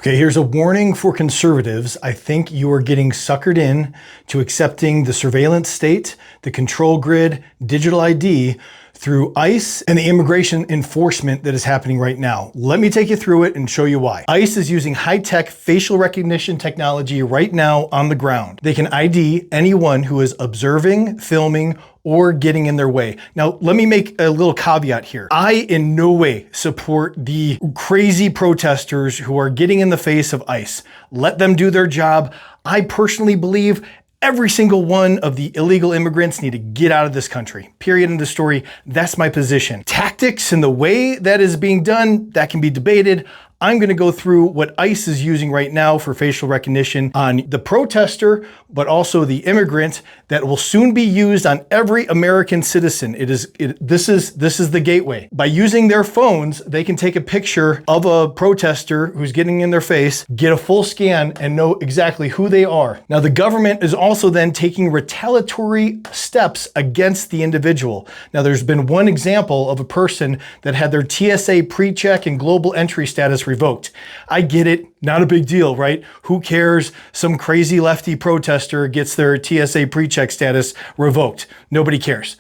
Okay, here's a warning for conservatives. I think you are getting suckered in to accepting the surveillance state, the control grid, digital ID through ICE and the immigration enforcement that is happening right now. Let me take you through it and show you why. ICE is using high-tech facial recognition technology right now on the ground. They can ID anyone who is observing, filming, or getting in their way. Now, let me make a little caveat here. I in no way support the crazy protesters who are getting in the face of ICE. Let them do their job. I personally believe every single one of the illegal immigrants need to get out of this country. Period. End of story. That's my position. Tactics and the way that is being done, that can be debated. I'm going to go through what ICE is using right now for facial recognition on the protester, but also the immigrant that will soon be used on every American citizen. This is the gateway. By using their phones, they can take a picture of a protester who's getting in their face, get a full scan, and know exactly who they are. Now, the government is also then taking retaliatory steps against the individual. Now, there's been one example of a person that had their TSA pre-check and global entry status revoked. I get it, not a big deal, right? Who cares? Some crazy lefty protester gets their TSA pre-check status revoked. Nobody cares.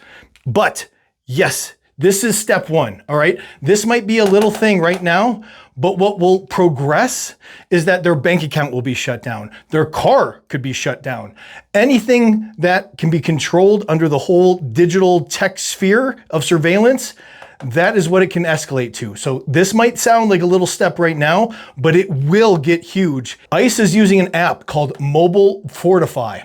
But yes, this is step one, all right? This might be a little thing right now, but what will progress is that their bank account will be shut down. Their car could be shut down. Anything that can be controlled under the whole digital tech sphere of surveillance, that is what it can escalate to. So this might sound like a little step right now, but it will get huge. ICE is using an app called Mobile Fortify.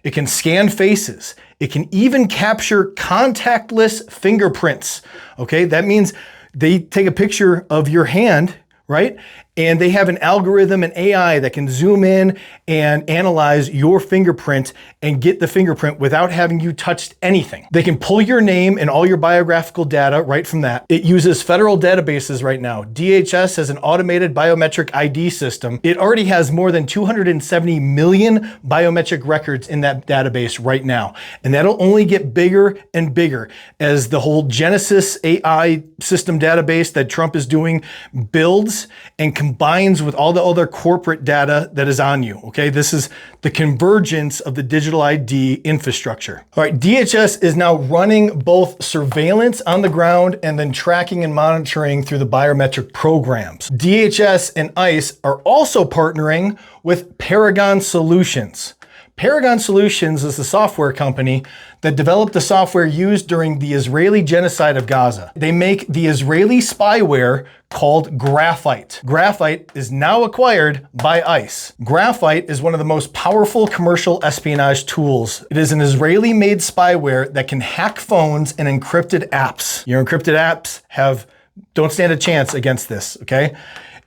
It can scan faces. It can even capture contactless fingerprints. Okay, that means they take a picture of your hand, right? And they have an algorithm and AI that can zoom in and analyze your fingerprint and get the fingerprint without having you touched anything. They can pull your name and all your biographical data right from that. It uses federal databases right now. DHS has an automated biometric ID system. It already has more than 270 million biometric records in that database right now. And that'll only get bigger and bigger as the whole Genesis AI system database that Trump is doing builds and combines with all the other corporate data that is on you, okay? This is the convergence of the digital ID infrastructure. All right, DHS is now running both surveillance on the ground and then tracking and monitoring through the biometric programs. DHS and ICE are also partnering with Paragon Solutions. Paragon Solutions is the software company that developed the software used during the Israeli genocide of Gaza. They make the Israeli spyware called Graphite. Graphite is now acquired by ICE. Graphite is one of the most powerful commercial espionage tools. It is an Israeli-made spyware that can hack phones and encrypted apps. Your encrypted apps don't stand a chance against this, okay?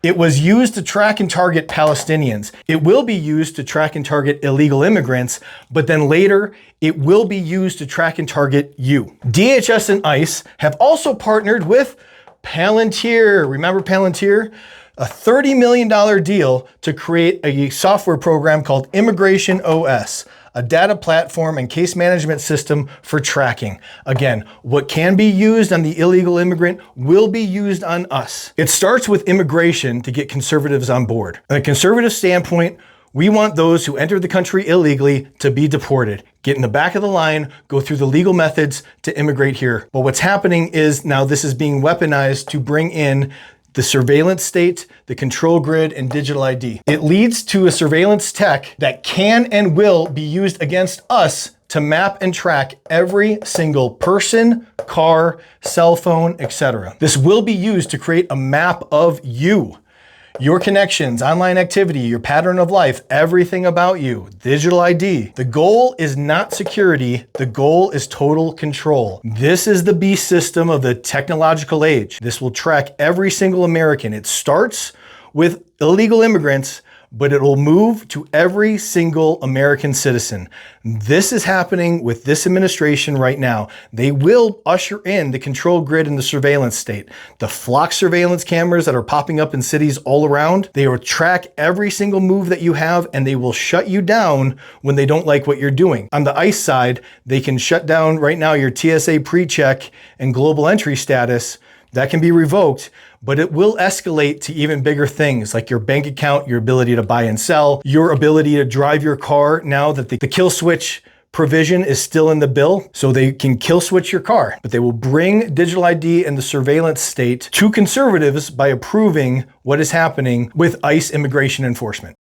It was used to track and target Palestinians. It will be used to track and target illegal immigrants, but then later it will be used to track and target you. DHS and ICE have also partnered with Palantir. Remember Palantir? A $30 million deal to create a software program called Immigration OS, a data platform and case management system for tracking. Again, what can be used on the illegal immigrant will be used on us. It starts with immigration to get conservatives on board. On a conservative standpoint, we want those who enter the country illegally to be deported. Get in the back of the line, go through the legal methods to immigrate here. But what's happening is now this is being weaponized to bring in the surveillance state, the control grid, and digital ID. It leads to a surveillance tech that can and will be used against us to map and track every single person, car, cell phone, etc. This will be used to create a map of you, your connections, online activity, your pattern of life, everything about you, digital ID. The goal is not security. The goal is total control. This is the beast system of the technological age. This will track every single American. It starts with illegal immigrants, but it will move to every single American citizen. This is happening with this administration right now. They will usher in the control grid and the surveillance state. The flock surveillance cameras that are popping up in cities all around, they will track every single move that you have and they will shut you down when they don't like what you're doing. On the ICE side, they can shut down right now your TSA pre-check and global entry status That can be revoked, but it will escalate to even bigger things like your bank account, your ability to buy and sell, your ability to drive your car now that the kill switch provision is still in the bill. So they can kill switch your car, but they will bring digital ID and the surveillance state to conservatives by approving what is happening with ICE immigration enforcement.